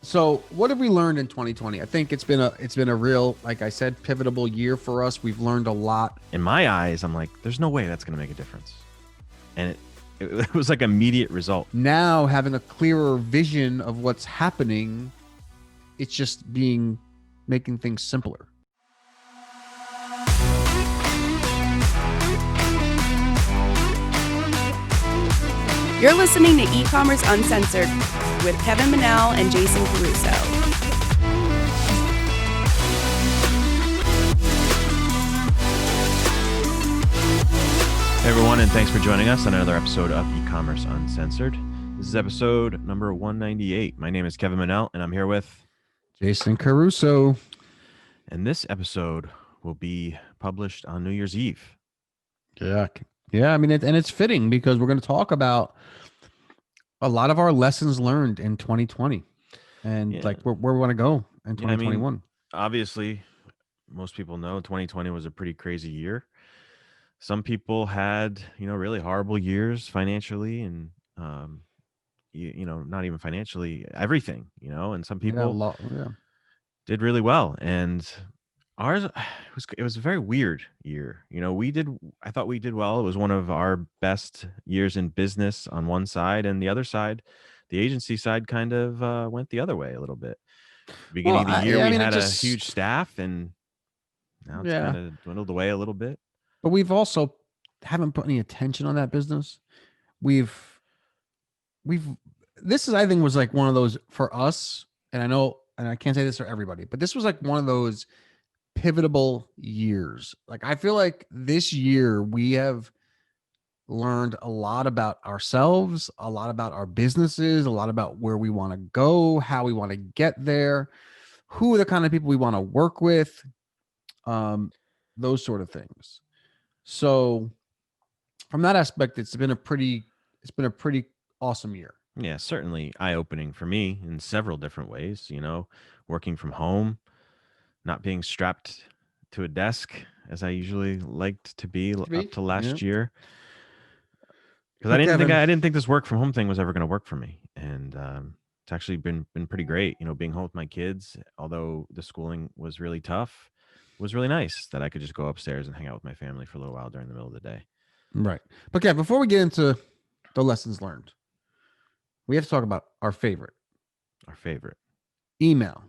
So what have we learned in 2020? I think it's been a real, like I said, pivotal year for us. We've learned a lot. In my eyes, I'm like, there's no way that's going to make a difference. And it was like immediate result. Now having a clearer vision of what's happening, it's just making things simpler. You're listening to E-Commerce Uncensored with Kevin Manel and Jason Caruso. Hey everyone, and thanks for joining us on another episode of E-Commerce Uncensored. This is episode number 198. My name is Kevin Manel, and I'm here with Jason Caruso. And this episode will be published on New Year's Eve. Yeah. I mean, it's fitting because we're going to talk about a lot of our lessons learned in 2020 and like where we want to go in 2021. I mean, obviously, most people know 2020 was a pretty crazy year. Some people had, really horrible years financially and, not even financially, everything, and some people did really well. And ours it was a very weird year. I thought we did well. It was one of our best years in business on one side, and the other side, the agency side, kind of went the other way a little bit. Beginning of the year, we had a huge staff, and now it's kind of dwindled away a little bit. But we've also haven't put any attention on that business. This is, I think, was like one of those for us, and I know, and I can't say this for everybody, but this was like one of those pivotal years. Like, I feel like this year we have learned a lot about ourselves, a lot about our businesses, a lot about where we want to go, how we want to get there, who are the kind of people we want to work with, those sort of things. So from that aspect, it's been a pretty awesome year. Yeah, certainly eye-opening for me in several different ways, working from home, not being strapped to a desk as I usually liked to be up to last year. Because I didn't think this work from home thing was ever going to work for me. And it's actually been pretty great, being home with my kids, although the schooling was really tough. It was really nice that I could just go upstairs and hang out with my family for a little while during the middle of the day. Right. But yeah, before we get into the lessons learned, we have to talk about our favorite email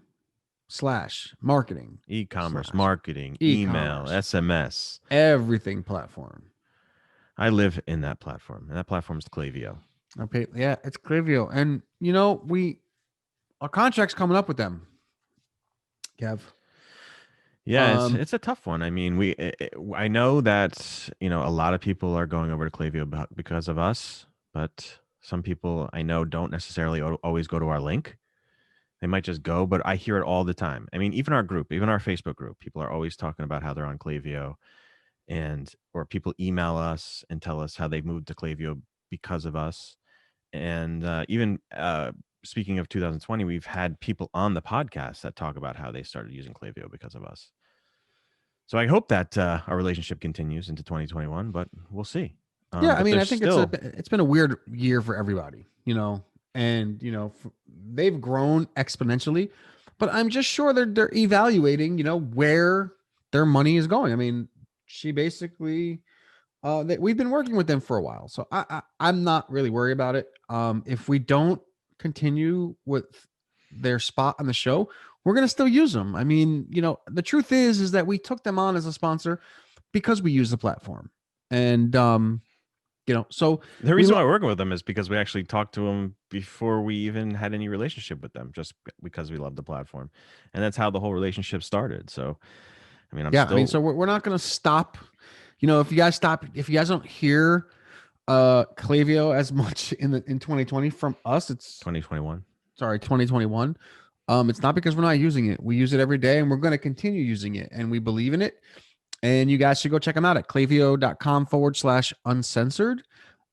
/ marketing, e-commerce marketing, email, SMS, everything platform. I live in that platform, and that platform is Klaviyo. Okay. Yeah, it's Klaviyo. And our contract's coming up with them, Kev. Yeah, it's a tough one. I mean, I know that, a lot of people are going over to Klaviyo because of us, but some people I know don't necessarily always go to our link. They might just go, but I hear it all the time. I mean, even our group, even our Facebook group, people are always talking about how they're on Klaviyo, or people email us and tell us how they've moved to Klaviyo because of us. And even speaking of 2020, we've had people on the podcast that talk about how they started using Klaviyo because of us. So I hope that our relationship continues into 2021, but we'll see. Yeah, I mean, I think it's been a weird year for everybody, and they've grown exponentially, but I'm just sure they're evaluating, where their money is going. I mean, she basically, we've been working with them for a while, so I'm not really worried about it. If we don't continue with their spot on the show, we're going to still use them. I mean, the truth is that we took them on as a sponsor because we use the platform. And, so the reason why we're working with them is because we actually talked to them before we even had any relationship with them, just because we love the platform. And that's how the whole relationship started. So, I mean, so we're not going to stop. If you guys don't hear Klaviyo as much in 2020 from us, it's 2021. Sorry, 2021. It's not because we're not using it. We use it every day, and we're going to continue using it, and we believe in it. And you guys should go check them out at klaviyo.com/uncensored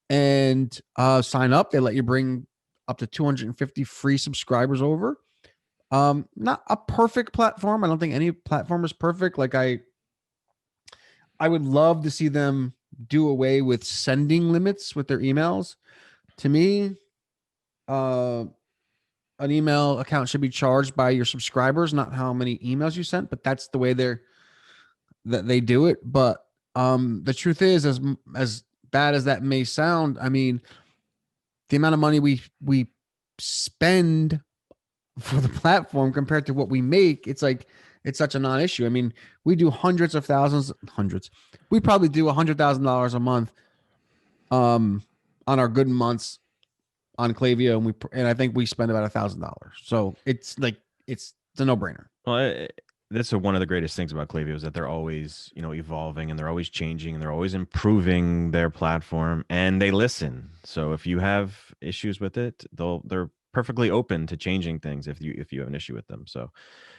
and sign up. They let you bring up to 250 free subscribers over. Not a perfect platform. I don't think any platform is perfect. Like I would love to see them do away with sending limits with their emails. To me, an email account should be charged by your subscribers, not how many emails you sent, but that's the way they do it. But the truth is, as bad as that may sound, I mean, the amount of money we spend for the platform compared to what we make, it's like it's such a non-issue. I mean, we do hundreds. We probably do $100,000 a month on our good months on Klaviyo, and I think we spend about $1,000. So it's like it's a no-brainer. Well, that's one of the greatest things about Klaviyo is that they're always, evolving, and they're always changing, and they're always improving their platform, and they listen. So if you have issues with it, they're perfectly open to changing things if you have an issue with them. So,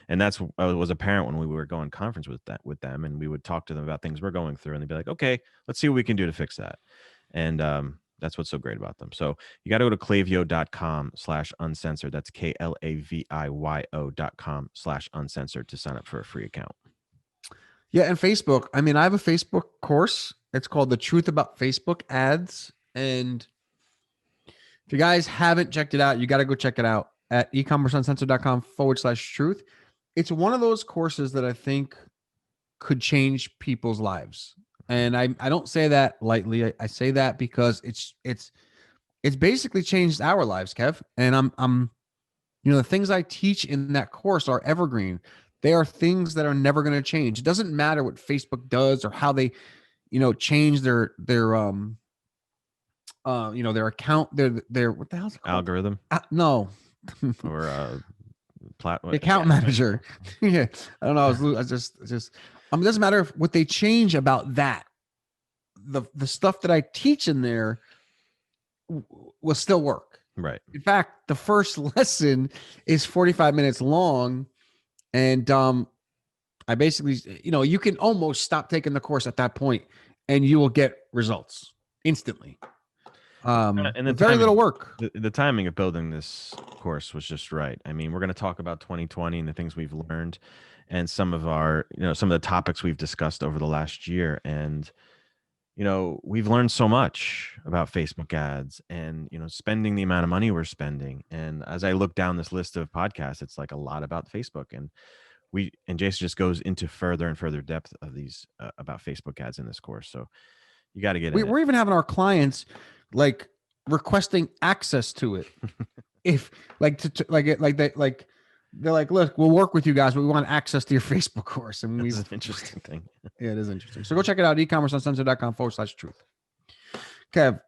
and that's was apparent when we were going conference with them, and we would talk to them about things we're going through, and they'd be like, "Okay, let's see what we can do to fix that." And that's what's so great about them. So you got to go to klaviyo.com/uncensored. That's KLAVIYO.com/uncensored to sign up for a free account. Yeah. And Facebook. I mean, I have a Facebook course. It's called The Truth About Facebook Ads. And if you guys haven't checked it out, you got to go check it out at ecommerceuncensored.com/truth. It's one of those courses that I think could change people's lives. And I don't say that lightly. I say that because it's basically changed our lives, Kev. And I'm the things I teach in that course are evergreen. They are things that are never going to change. It doesn't matter what Facebook does or how they, change their account, their what the hell's it called? Algorithm. No. Or account manager. Yeah. I don't know. I was just it doesn't matter what they change about that. The stuff that I teach in there will still work. Right. In fact, the first lesson is 45 minutes long. And I basically, you can almost stop taking the course at that point and you will get results instantly. And very little work. The timing of building this course was just right. I mean, we're going to talk about 2020 and the things we've learned and some of the topics we've discussed over the last year. And, we've learned so much about Facebook ads and, spending the amount of money we're spending. And as I look down this list of podcasts, it's like a lot about Facebook. And Jason just goes into further and further depth of these about Facebook ads in this course. So you got to get We're even having our clients like requesting access to it. If they're like, look, we'll work with you guys, but we want access to your Facebook course. And that's an interesting thing. Yeah, it is interesting. So go check it out, ecommerceuncensored.com/truth. Kev,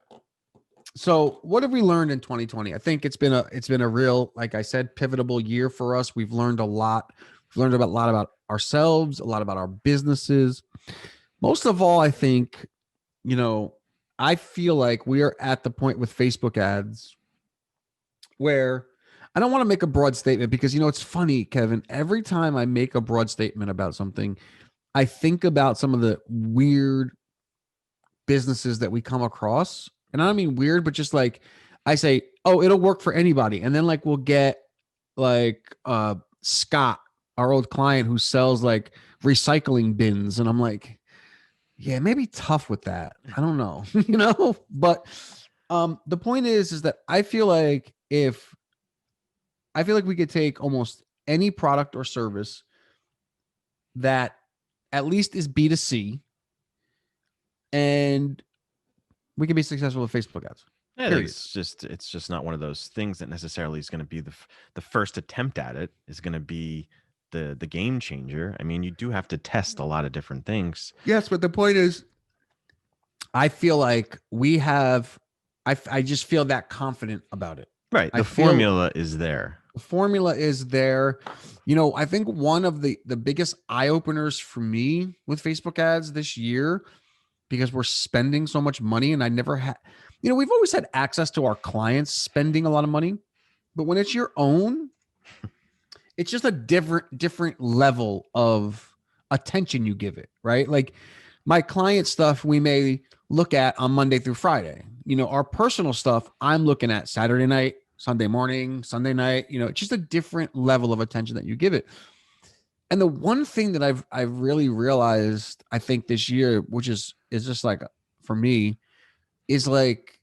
so what have we learned in 2020? I think it's been a real, like I said, pivotal year for us. We've learned a lot. We've learned a lot about ourselves, a lot about our businesses. Most of all, I think, I feel like we are at the point with Facebook ads where I don't want to make a broad statement because, it's funny, Kevin, every time I make a broad statement about something, I think about some of the weird businesses that we come across. And I don't mean weird, but just like I say, oh, it'll work for anybody. And then like we'll get like Scott, our old client who sells like recycling bins. And I'm like, yeah, maybe tough with that. I don't know, but the point is that I feel like we could take almost any product or service that at least is B2C and we can be successful with Facebook ads. Yeah, it's just not one of those things that necessarily is going to be the first attempt at it is going to be the game changer. I mean, you do have to test a lot of different things. Yes, but the point is, I feel like I just feel that confident about it. Right. The formula is there. The formula is there. I think one of the biggest eye openers for me with Facebook ads this year, because we're spending so much money and I never had, we've always had access to our clients spending a lot of money, but when it's your own, it's just a different level of attention you give it, right? Like my client stuff, we may look at on Monday through Friday, our personal stuff, I'm looking at Saturday night, Sunday morning, Sunday night, it's just a different level of attention that you give it. And the one thing that I've really realized, I think this year, which is just like for me, is like,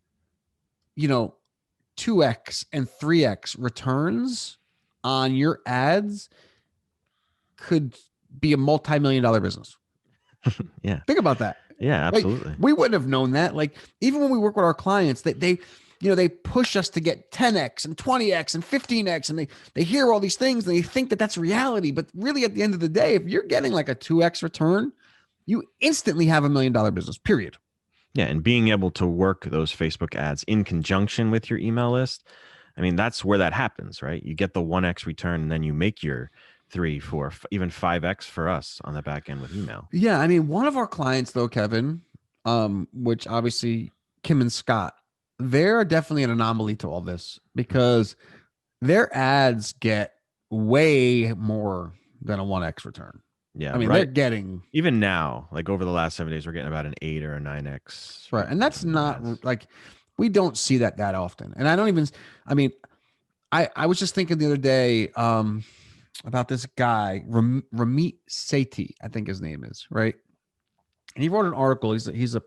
2x and 3x returns on your ads could be a multi-million-dollar business. Yeah. Think about that. Yeah, absolutely. Like, we wouldn't have known that. Like, even when we work with our clients, they they push us to get 10x and 20x and 15x, and they hear all these things and they think that that's reality. But really, at the end of the day, if you're getting like a 2x return, you instantly have $1 million business, period. Yeah. And being able to work those Facebook ads in conjunction with your email list, I mean, that's where that happens, right? You get the 1x return and then you make your 3, 4, even 5x for us on the back end with email. Yeah. I mean, one of our clients though, Kevin, which obviously Kim and Scott, they're definitely an anomaly to all this because their ads get way more than a 1x return. Yeah. I mean, right. they're getting, even now, like over the last 7 days, we're getting about an 8 or a 9x. right. And that's not like, we don't see that often. And I don't even, I mean, I was just thinking the other day about this guy, Ramit Sethi, I think his name is, right? And he wrote an article. He's a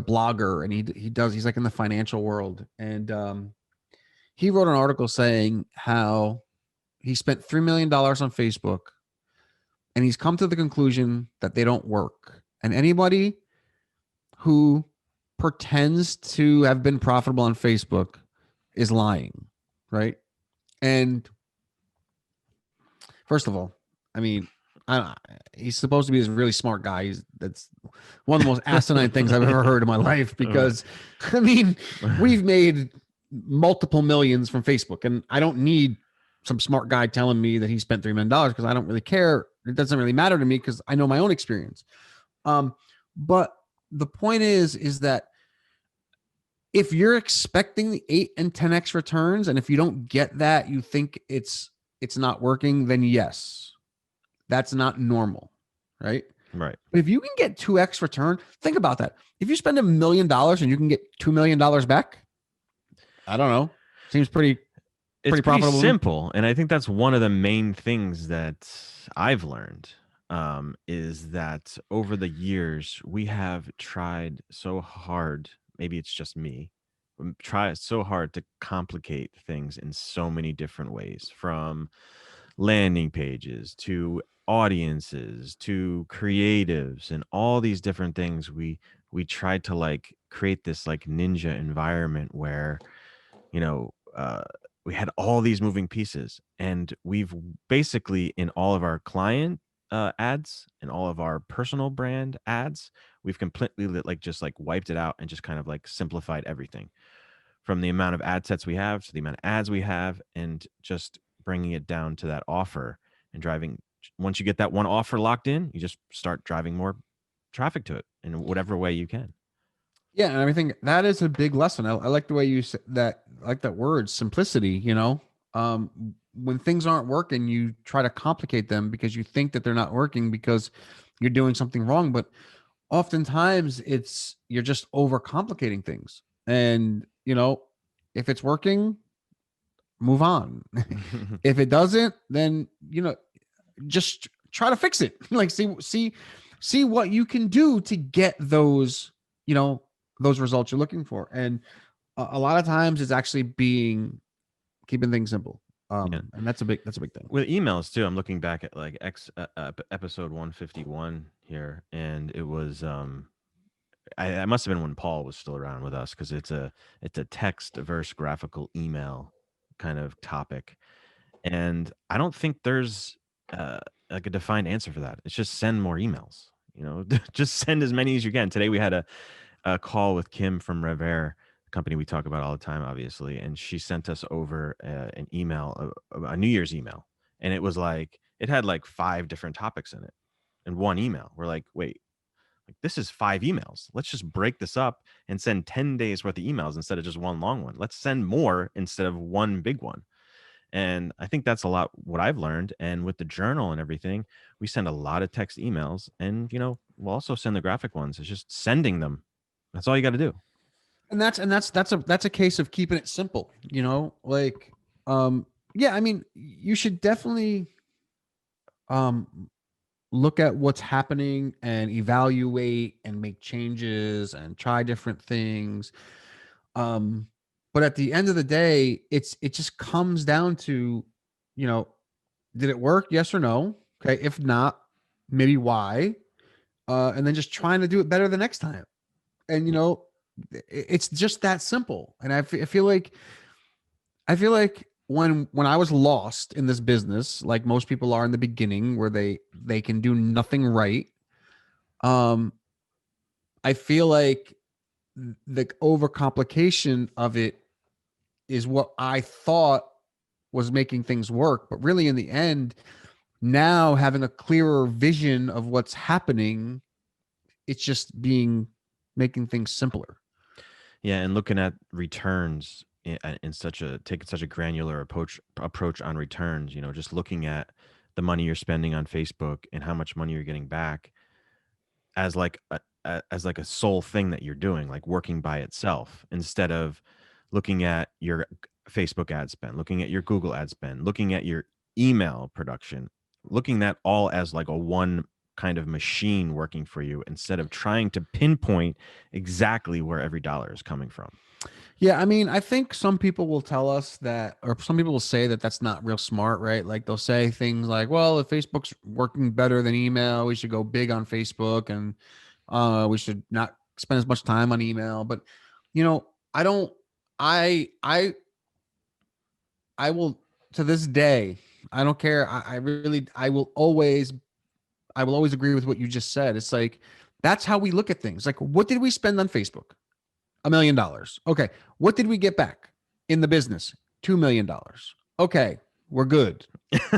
blogger, and he's like in the financial world. And he wrote an article saying how he spent $3 million on Facebook, and he's come to the conclusion that they don't work. And anybody who pretends to have been profitable on Facebook is lying, right? And first of all, I mean, he's supposed to be this really smart guy. That's one of the most asinine things I've ever heard in my life, because I mean, we've made multiple millions from Facebook, and I don't need some smart guy telling me that he spent $3 million, because I don't really care. It doesn't really matter to me because I know my own experience. But the point is that if you're expecting the 8 and 10x returns, and if you don't get that, you think it's not working, then yes, that's not normal, right? Right. But if you can get 2x return, think about that. If you spend $1 million and you can get $2 million back, I don't know. Seems pretty profitable. Simple. And I think that's one of the main things that I've learned, is that over the years, we have tried so hard, maybe it's just me, try so hard to complicate things in so many different ways, from landing pages to audiences to creatives and all these different things. We tried to like create this like ninja environment where, we had all these moving pieces, and we've basically, in all of our client ads and all of our personal brand ads, we've completely just wiped it out and just kind of like simplified everything, from the amount of ad sets we have to the amount of ads we have, and just bringing it down to that offer and driving. Once you get that one offer locked in, you just start driving more traffic to it in whatever way you can. Yeah, and I think that is a big lesson. I like the way you said that. I like that word, simplicity. When things aren't working, you try to complicate them because you think that they're not working because you're doing something wrong. But oftentimes, you're just overcomplicating things. And if it's working, move on. If it doesn't, then just try to fix it. Like see what you can do to get those those results you're looking for. And a lot of times it's actually keeping things simple. And that's a big thing with emails too. I'm looking back at like episode 151 here, and it was I must have been when Paul was still around with us, because it's a text versus graphical email kind of topic, and I don't think there's like a defined answer for that. It's just send more emails. Just send as many as you can. Today we had a call with Kim from Revere, a company we talk about all the time, obviously, and she sent us over an email, a New Year's email, and it was like it had like 5 different topics in it in one email. We're like, wait, like this is 5 emails. Let's just break this up and send 10 days worth of emails instead of just one long one. Let's send more instead of one big one. And I think that's a lot what I've learned. And with the journal and everything, we send a lot of text emails, and we'll also send the graphic ones. It's just sending them. That's all you got to do. And that's a case of keeping it simple. Yeah, I mean, you should definitely look at what's happening and evaluate and make changes and try different things. But But at the end of the day, it just comes down to, you know, did it work? Yes or no? Okay. If not, maybe why? And then just trying to do it better the next time. And, you know, it's just that simple. And I feel like when I was lost in this business, like most people are in the beginning, where they can do nothing right, um, I feel like the overcomplication of it is what I thought was making things work. But really, in the end, now having a clearer vision of what's happening, it's just making things simpler. Yeah, and looking at returns in taking such a granular approach on returns, just looking at the money you're spending on Facebook and how much money you're getting back as like a sole thing that you're doing, like working by itself, instead of looking at your Facebook ad spend, looking at your Google ad spend, looking at your email production, looking at all as like a one kind of machine working for you, instead of trying to pinpoint exactly where every dollar is coming from. Yeah, I mean, I think some people will tell us that, or some people will say that that's not real smart, right? Like they'll say things like, "Well, if Facebook's working better than email, we should go big on Facebook, and we should not spend as much time on email." But you know, I don't. I will, to this day, I don't care. I will always agree with what you just said. It's like that's how we look at things. Like, what did we spend on Facebook? $1 million. Okay. What did we get back in the business? $2 million. Okay. We're good.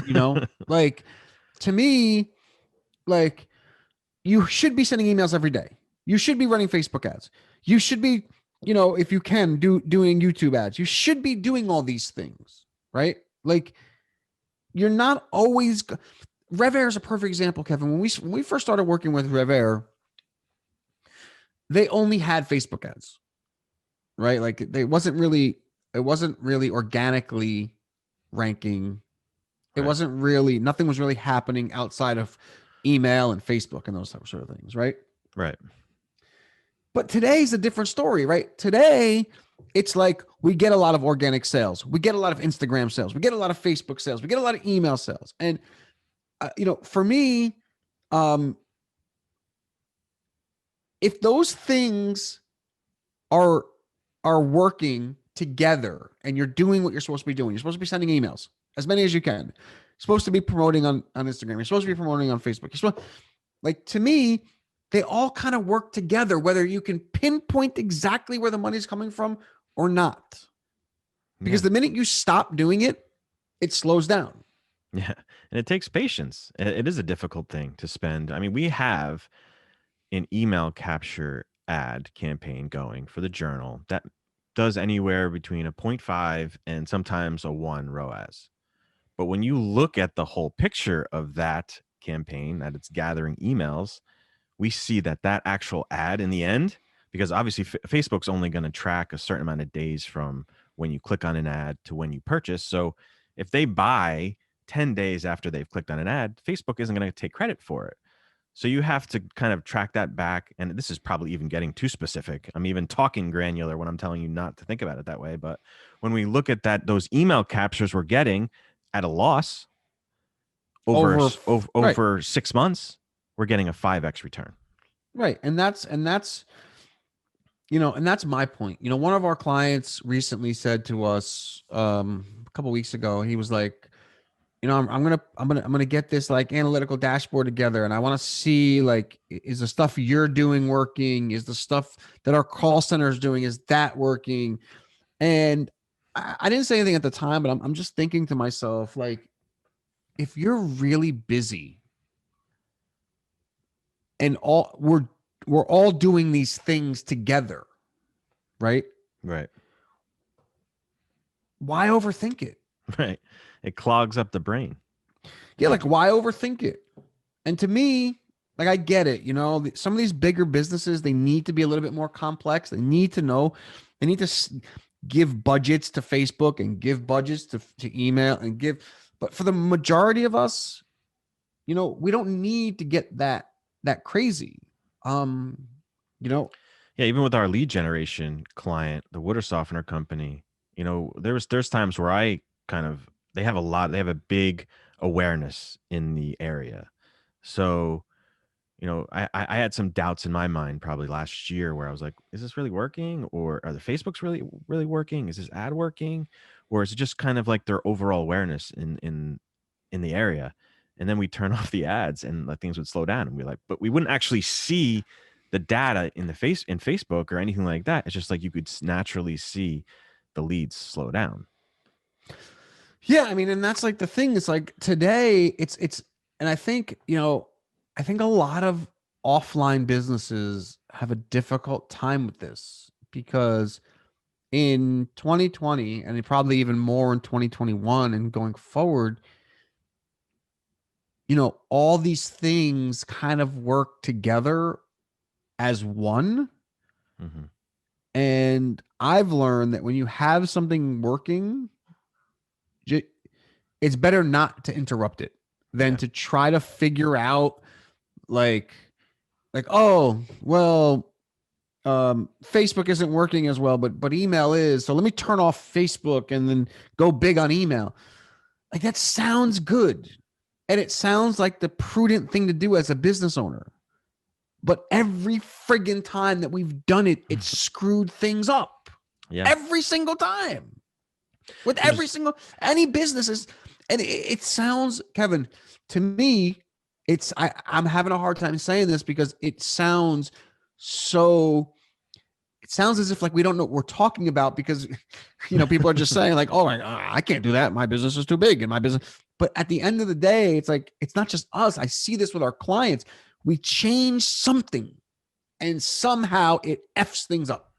You know, like to me, like you should be sending emails every day. You should be running Facebook ads. You should be, if you can doing YouTube ads, you should be doing all these things, right? Like you're not always. RevAir is a perfect example, Kevin. When we first started working with RevAir, they only had Facebook ads, right? Like it wasn't really organically ranking. It wasn't really, nothing was really happening outside of email and Facebook and those sort of things, right? Right. But today's a different story, right? Today, it's like we get a lot of organic sales. We get a lot of Instagram sales. We get a lot of Facebook sales. We get a lot of email sales. And, for me, if those things are working together and you're doing what you're supposed to be doing, you're supposed to be sending emails, as many as you can. You're supposed to be promoting on Instagram. You're supposed to be promoting on Facebook. To me, they all kind of work together, whether you can pinpoint exactly where the money's coming from or not. Because the minute you stop doing it, it slows down. Yeah. And it takes patience. It is a difficult thing to spend. I mean, we have an email capture ad campaign going for the journal that does anywhere between a 0.5 and sometimes a 1 ROAS. But when you look at the whole picture of that campaign, that it's gathering emails, we see that actual ad in the end, because obviously Facebook's only going to track a certain amount of days from when you click on an ad to when you purchase. So if they buy 10 days after they've clicked on an ad, Facebook isn't going to take credit for it. So you have to kind of track that back. And this is probably even getting too specific. I'm even talking granular when I'm telling you not to think about it that way. But when we look at those email captures we're getting at a loss over 6 months, we're getting a 5x return. Right. And that's my point. One of our clients recently said to us a couple of weeks ago, he was like, I'm gonna get this like analytical dashboard together, and I want to see, like, is the stuff you're doing working? Is the stuff that our call center is doing, is that working? And I didn't say anything at the time, but I'm just thinking to myself, like, if you're really busy and we're all doing these things together, right? Right. Why overthink it? Right. It clogs up the brain. Yeah, like why overthink it? And to me, like I get it, some of these bigger businesses, they need to be a little bit more complex. They need to give budgets to Facebook and give budgets to email but for the majority of us, we don't need to get that crazy. Yeah, even with our lead generation client, the water softener company, there's times where they have a big awareness in the area. So, I had some doubts in my mind probably last year where I was like, is this really working? Or are the Facebooks really, really working? Is this ad working? Or is it just kind of like their overall awareness in the area? And then we turn off the ads and like things would slow down, and but we wouldn't actually see the data in Facebook or anything like that. It's just like you could naturally see the leads slow down. Yeah, I mean, and that's like the thing. It's like today, and I think I think a lot of offline businesses have a difficult time with this because in 2020 and probably even more in 2021 and going forward, all these things kind of work together as one. Mm-hmm. And I've learned that when you have something working, it's better not to interrupt it than to try to figure out like, oh, well, Facebook isn't working as well, but email is. So let me turn off Facebook and then go big on email. Like that sounds good. And it sounds like the prudent thing to do as a business owner. But every friggin' time that we've done it, it's screwed things up. Yeah. Every single time. With any businesses. And it sounds, Kevin, to me, I'm having a hard time saying this because it sounds as if like we don't know what we're talking about because, people are just saying like, oh, I can't do that. My business is too big and my business. But at the end of the day, it's like, it's not just us. I see this with our clients. We change something and somehow it F's things up.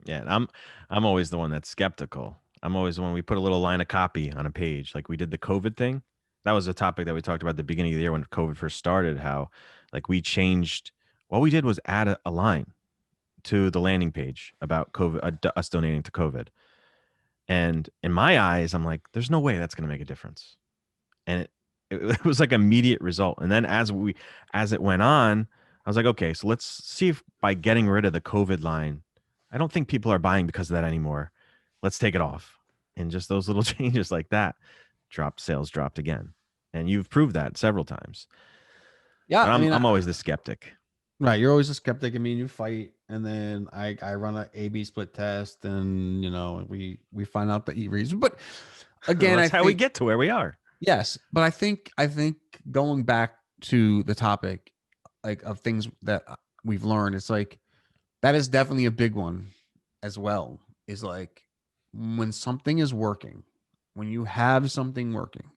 Yeah. And I'm always the one that's skeptical. I'm always the one, we put a little line of copy on a page. Like we did the COVID thing. That was a topic that we talked about at the beginning of the year when COVID first started, how like we changed, all we did was add a line to the landing page about COVID, us donating to COVID. And in my eyes, I'm like, there's no way that's going to make a difference. And it was like immediate result. And then as it went on, I was like, okay, so let's see if by getting rid of the COVID line, I don't think people are buying because of that anymore. Let's take it off. And just those little changes like that, sales dropped again. And you've proved that several times. Yeah. But I'm always the skeptic. Right. You're always a skeptic. I mean, you fight, and then I run an A/B split test, and we find out the reason. But again, that's how we get to where we are. Yes, but I think going back to the topic, like of things that we've learned, it's like that is definitely a big one as well. Is like when something is working, when you have something working,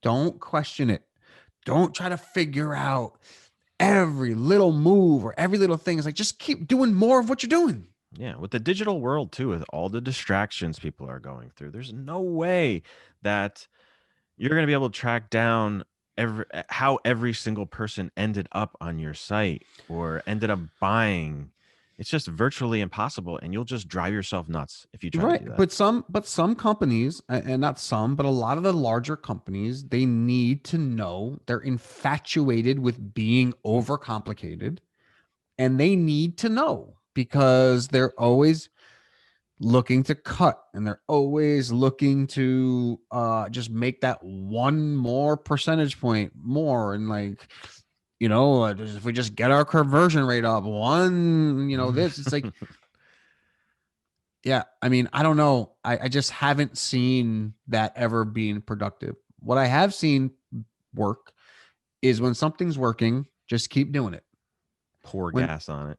don't question it. Don't try to figure out every little move or every little thing. It's like, just keep doing more of what you're doing. Yeah. With the digital world too, with all the distractions people are going through, there's no way that you're going to be able to track down how every single person ended up on your site or ended up buying. It's just virtually impossible, and you'll just drive yourself nuts if you try to do that. But some companies, and not some, but a lot of the larger companies, they need to know, they're infatuated with being overcomplicated, and they need to know because they're always looking to cut, and they're always looking to just make that one more percentage point more, and like, if we just get our conversion rate up this, it's like, yeah, I mean, I don't know. I just haven't seen that ever being productive. What I have seen work is when something's working, just keep doing it. Pour gas on it.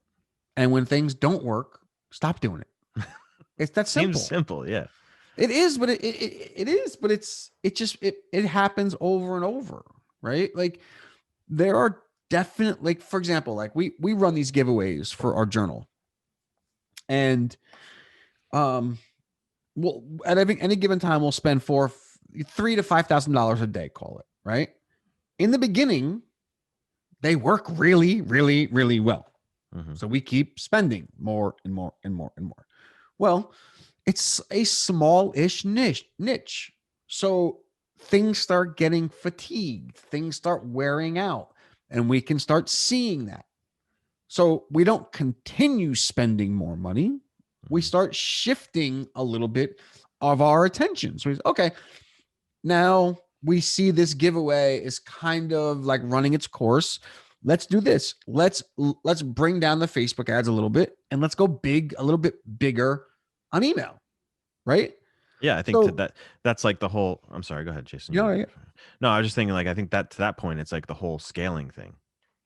And when things don't work, stop doing it. It's that simple. Seems simple, yeah. It is, but it is, but it happens over and over, right? Like there are definite, like, for example, like we run these giveaways for our journal, and well, at any given time we'll spend $3,000 to $5,000 a day, call it, right? In the beginning, they work really, really, really well. Mm-hmm. So we keep spending more and more and more and more. Well, it's a small-ish niche. So things start getting fatigued, things start wearing out, and we can start seeing that. So we don't continue spending more money. we start shifting a little bit of our attention. So okay, now we see this giveaway is kind of like running its course. Let's do this. Let's bring down the Facebook ads a little bit and let's go a little bit bigger on email, right? Yeah, I think that's like the whole. I'm sorry. Go ahead, Jason. Yeah. No, I was just thinking like I think that to that point, it's like the whole scaling thing,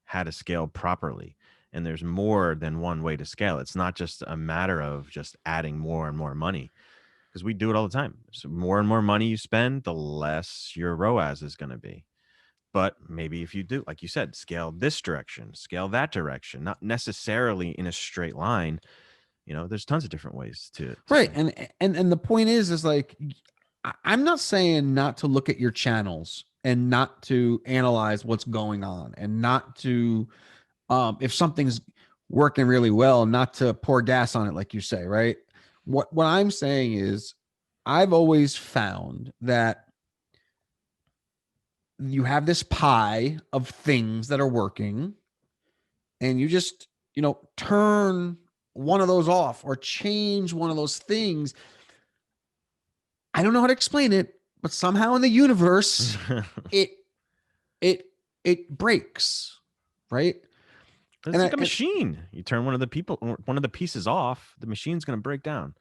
how to scale properly, and there's more than one way to scale. It's not just a matter of just adding more and more money, because we do it all the time. So more and more money you spend, the less your ROAS is going to be. But maybe if you do, like you said, scale this direction, scale that direction, not necessarily in a straight line. There's tons of different ways to right. And the point is like, I'm not saying not to look at your channels and not to analyze what's going on and not to, if something's working really well, not to pour gas on it, like you say, right? What I'm saying is I've always found that you have this pie of things that are working and you just, turn one of those off or change one of those things. I don't know how to explain it, but somehow in the universe, it breaks, right? It's like a machine. You turn one of the pieces off, the machine's going to break down.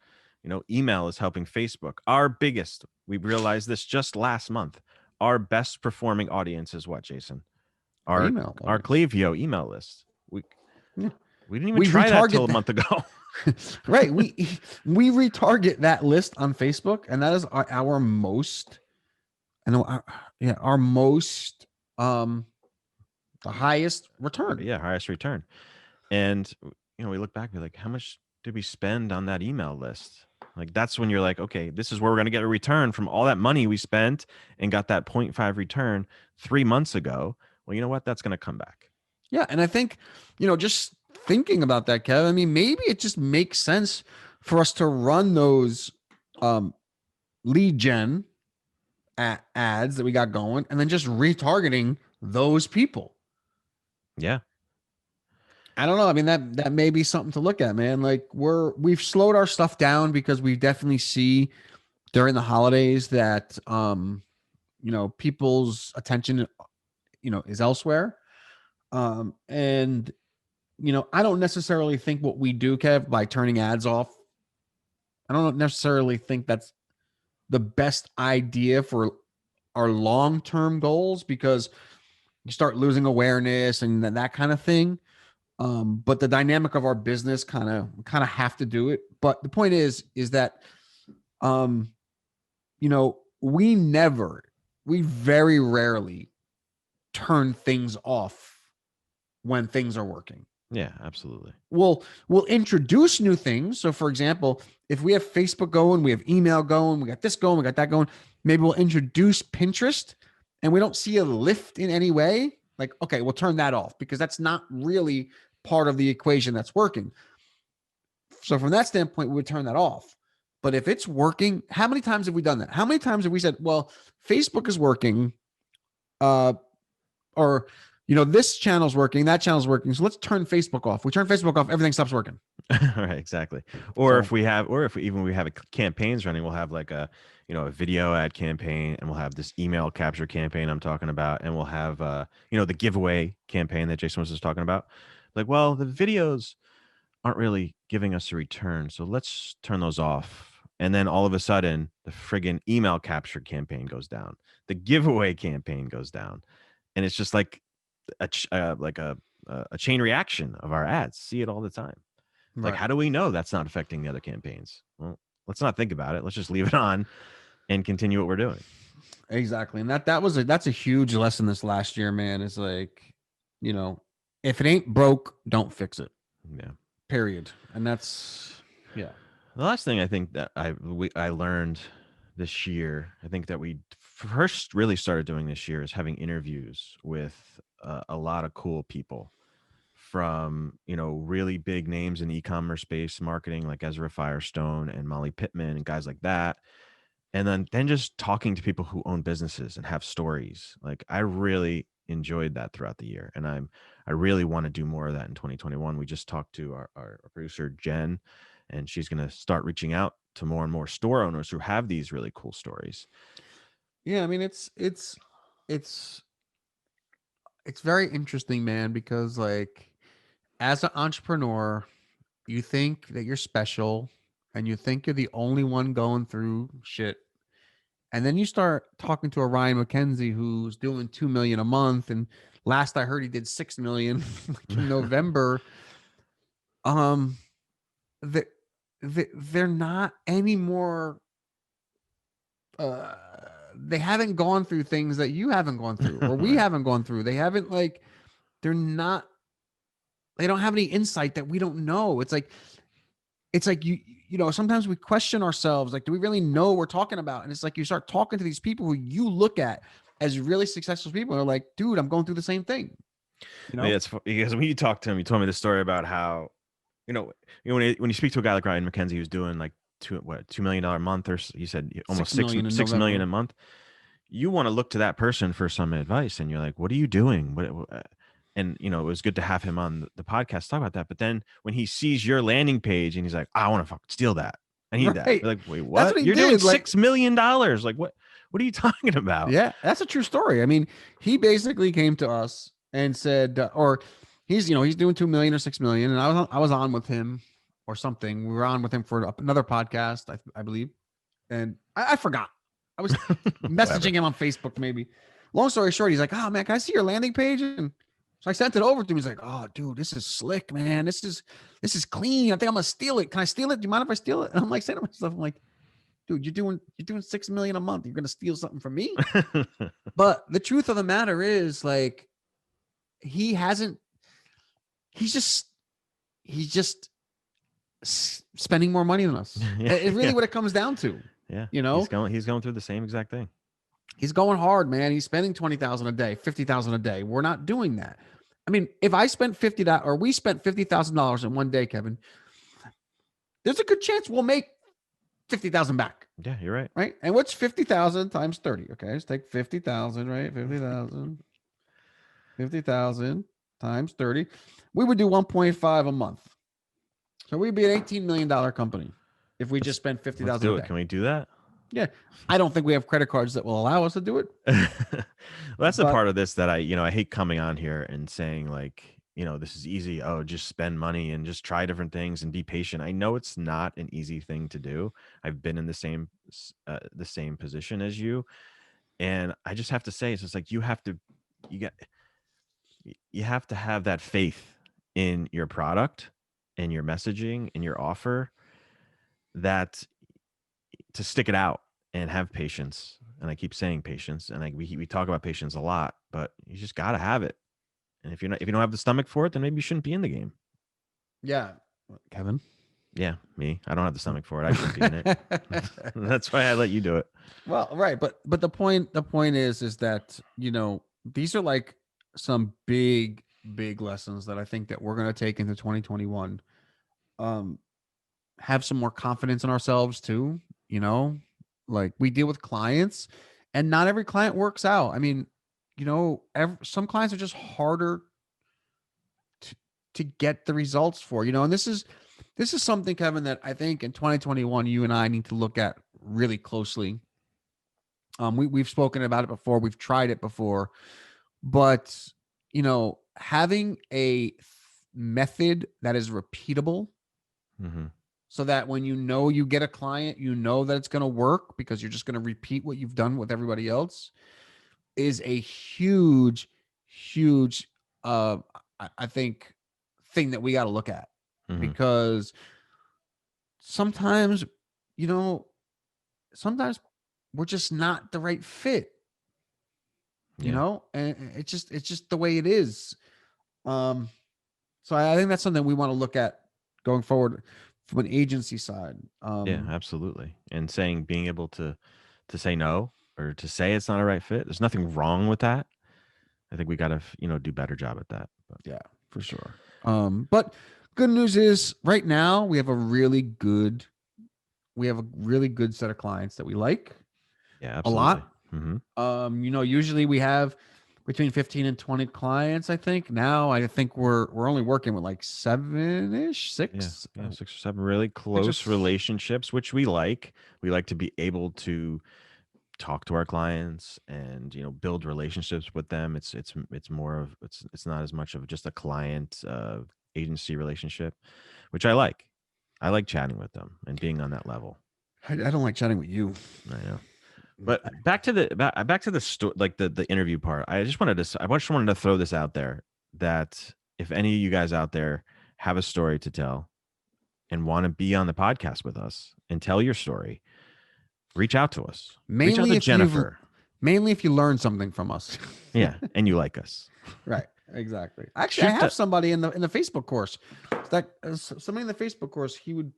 Email is helping Facebook. We realized this just last month. Our best performing audience is what, Jason? Our Klaviyo email list. We didn't even try that till a month ago. Right. We retarget that list on Facebook, and that is our most, our most, the highest return. Yeah, highest return. And we look back and be like, how much did we spend on that email list? Like that's when you're like, okay, this is where we're going to get a return from all that money we spent and got that 0.5 return 3 months ago. Well, you know what? That's going to come back. Yeah. And I think, just thinking about that, Kev, I mean, maybe it just makes sense for us to run those lead gen ads that we got going and then just retargeting those people. Yeah. I don't know. I mean, that may be something to look at, man. Like we've slowed our stuff down because we definitely see during the holidays that, people's attention, is elsewhere. And, I don't necessarily think what we do, Kev, by turning ads off, I don't necessarily think that's the best idea for our long-term goals because you start losing awareness and that kind of thing. But the dynamic of our business kind of have to do it. But the point is that, we very rarely turn things off when things are working. Yeah, absolutely. We'll introduce new things. So for example, if we have Facebook going, we have email going, we got this going, we got that going, maybe we'll introduce Pinterest and we don't see a lift in any way. Like, okay, we'll turn that off because that's not really part of the equation that's working. So from that standpoint, we would turn that off. But if it's working, how many times have we done that? How many times have we said, well, Facebook is working, or this channel's working, that channel's working, so let's turn Facebook off. We turn Facebook off, everything stops working. Right, exactly. Or if we have campaigns running, we'll have like a video ad campaign, and we'll have this email capture campaign I'm talking about, and we'll have the giveaway campaign that Jason was just talking about. Like, well, the videos aren't really giving us a return, so let's turn those off. And then all of a sudden, the friggin' email capture campaign goes down, the giveaway campaign goes down, and it's just like a chain reaction of our ads. See it all the time. Right. Like, how do we know that's not affecting the other campaigns? Well, let's not think about it. Let's just leave it on and continue what we're doing. Exactly. And that's a huge lesson this last year, man. It's like, if it ain't broke, don't fix it. Yeah. Period. And that's, yeah. The last thing I think that I learned this year, I think that we first really started doing this year, is having interviews with a lot of cool people from, really big names in the e-commerce space, marketing, like Ezra Firestone and Molly Pittman and guys like that. And then just talking to people who own businesses and have stories. Like, I really enjoyed that throughout the year. And I really want to do more of that in 2021. We just talked to our producer, Jen, and she's going to start reaching out to more and more store owners who have these really cool stories. Yeah, I mean, it's very interesting, man, because like as an entrepreneur, you think that you're special and you think you're the only one going through shit. And then you start talking to a Ryan McKenzie who's doing 2 million a month. And last I heard he did 6 million like in November. They, they're not anymore. They haven't gone through things that you haven't gone through or we Right. haven't gone through. They haven't like, they're not, they don't have any insight that we don't know. It's like sometimes we question ourselves, like, do we really know what we're talking about? And it's like you start talking to these people who you look at as really successful people and are like, dude, I'm going through the same thing. Yeah, it's because when you talk to him, you told me the story about how, when you speak to a guy like Ryan McKenzie who's doing like $2 million a month, or you said almost 6 million a month, you want to look to that person for some advice, and you're like, what are you doing? And it was good to have him on the podcast to talk about that. But then when he sees your landing page and he's like, I want to fucking steal that, I need that. You're like, wait, what? You're doing $6 million. Like, what are you talking about? Yeah, that's a true story. I mean, he basically came to us and said, or he's doing 2 million or 6 million, and I was on with him or something. We were on with him for another podcast, I believe, and I forgot. I was messaging him on Facebook, maybe. Long story short, he's like, "Oh man, can I see your landing page?" And so I sent it over to him. He's like, "Oh, dude, this is slick, man. This is clean. I think I'm gonna steal it. Can I steal it? Do you mind if I steal it?" And I'm like saying to myself, I'm like, dude, you're doing 6 million a month. You're gonna steal something from me? But the truth of the matter is, like, he's just spending more money than us. Yeah, it's really what it comes down to. Yeah, he's going through the same exact thing. He's going hard, man. He's spending 20,000 a day, 50,000 a day. We're not doing that. I mean, if I spent we spent $50,000 in one day, Kevin, there's a good chance we'll make 50,000 back. Yeah, you're right. Right. And what's 50,000 times 30? Okay. Let's take 50,000, right? 50,000 times 30. We would do 1.5 a month. So we'd be an $18 million company if we just spent 50,000 a day. Can we do that? Yeah. I don't think we have credit cards that will allow us to do it. Well, that's the part of this that I hate coming on here and saying like, this is easy. Oh, just spend money and just try different things and be patient. I know it's not an easy thing to do. I've been in the same position as you. And I just have to say, it's just like, you have to have that faith in your product and your messaging and your offer, that to stick it out and have patience. And I keep saying patience, and we talk about patience a lot, but you just got to have it. And if you don't have the stomach for it, then maybe you shouldn't be in the game. Yeah. Kevin? Yeah, me. I don't have the stomach for it. I shouldn't be in it. That's why I let you do it. Well, right. But the point is that, these are like some big lessons that I think that we're going to take into 2021. Have some more confidence in ourselves too. Like, we deal with clients and not every client works out. I mean, some clients are just harder to get the results for, and this is something, Kevin, that I think in 2021, you and I need to look at really closely. We've spoken about it before. We've tried it before, but having a method that is repeatable, so that when you get a client, that it's going to work because you're just going to repeat what you've done with everybody else, is a huge, I think, thing that we got to look at, because sometimes we're just not the right fit, and it's just the way it is. So I think that's something we want to look at going forward from an agency side. Yeah, absolutely. And being able to say no, or to say it's not a right fit. There's nothing wrong with that. I think we got to, do better job at that. But. Yeah, for sure. But good news is right now we have a really good set of clients that we like. Yeah, absolutely. A lot. Usually we have between 15 and 20 clients, I think. Now I think we're only working with like 7-ish, 6. Yeah, 6 or 7 really close relationships, which we like. We like to be able to talk to our clients and build relationships with them. It's more of it's not as much of just a client agency relationship, which I like. I like chatting with them and being on that level. I don't like chatting with you. I know. But back to the story, like the interview part. I just wanted to throw this out there that if any of you guys out there have a story to tell and want to be on the podcast with us and tell your story, reach out to us. Reach out to Jennifer. Mainly if you learn something from us. Yeah, and you like us. Right. Exactly. Actually, I have somebody in the Facebook course. Somebody in the Facebook course, he would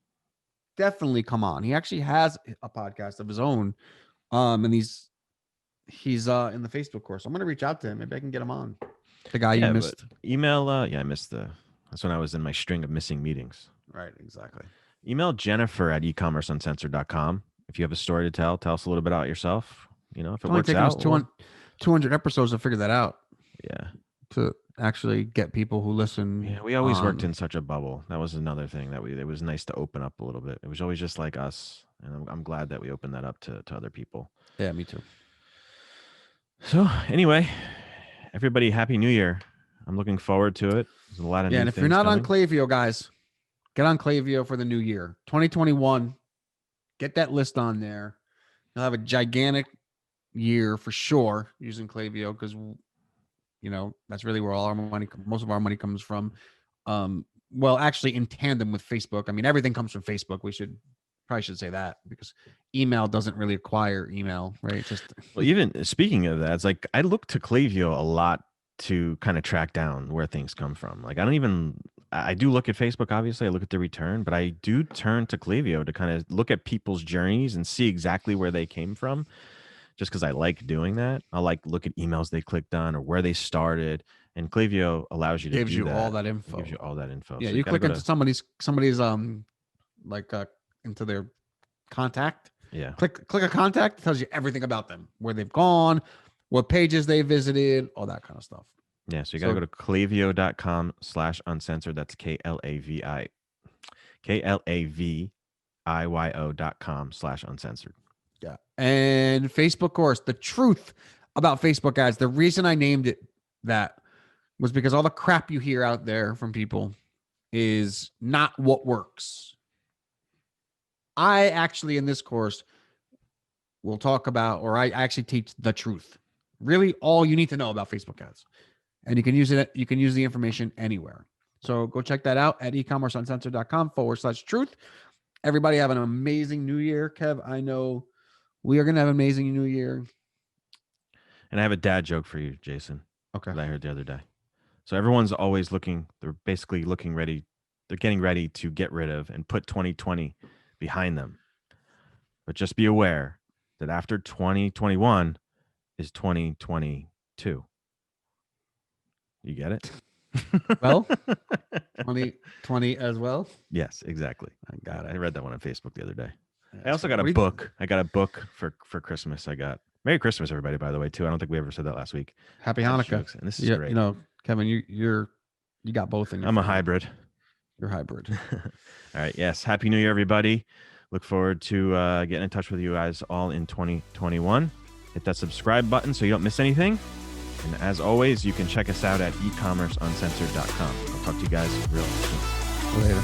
definitely come on. He actually has a podcast of his own. And he's in the Facebook course. I'm gonna reach out to him. Maybe I can get him on. The guy you missed. Email. I missed that's when I was in my string of missing meetings. Right, exactly. Email Jennifer at ecommerceuncensored.com. If you have a story to tell us a little bit about yourself. If it works out. 200 episodes to figure that out. Yeah. To actually get people who listen. Yeah, we always worked in such a bubble. That was another thing that it was nice to open up a little bit. It was always just like us. And I'm glad that we opened that up to other people. Yeah, me too. So anyway, everybody, Happy New Year. I'm looking forward to it. There's a lot of new and if things you're not coming. on Klaviyo, guys, get on Klaviyo for the new year. 2021. Get that list on there. You'll have a gigantic year for sure using Klaviyo because that's really where all our money, most of our money comes from. Well, actually in tandem with Facebook. I mean, everything comes from Facebook. Probably should say that because email doesn't really acquire email, right? Well, even speaking of that, it's like I look to Klaviyo a lot to kind of track down where things come from. Like I do look at Facebook, obviously. I look at the return, but I do turn to Klaviyo to kind of look at people's journeys and see exactly where they came from. Just because I like doing that. I like look at emails they clicked on or where they started. And Klaviyo allows you to gives do you that. all that info. Gives you all that info. Yeah, so you click into somebody's into their contact. Yeah. Click a contact, it tells you everything about them, where they've gone, what pages they visited, all that kind of stuff. Yeah, so you gotta go to klaviyo.com/uncensored. That's KLAVIYO.com/uncensored. Yeah. And Facebook course, the truth about Facebook ads. The reason I named it that was because all the crap you hear out there from people is not what works. I actually, in this course, will talk about, or I actually teach the truth. Really all you need to know about Facebook ads. And you can use it. You can use the information anywhere. So go check that out at ecommerceuncensored.com/truth. Everybody have an amazing new year. Kev, I know we are going to have an amazing new year. And I have a dad joke for you, Jason. Okay. That I heard the other day. So everyone's always looking, they're basically looking ready. They're getting ready to get rid of and put 2020 behind them. But just be aware that after 2021 is 2022. You get it? Well, 2020 as well. Yes, exactly. I got it. I read that one on Facebook the other day. I also got a book. I got a book for Christmas. I got Merry Christmas, everybody, by the way, too. I don't think we ever said that last week. Happy Hanukkah. And this is great. Kevin, you got both in your I'm a hybrid. You're hybrid. All right. Yes. Happy New Year, everybody. Look forward to getting in touch with you guys all in 2021. Hit that subscribe button so you don't miss anything. And as always, you can check us out at ecommerceuncensored.com. I'll talk to you guys real soon. Later.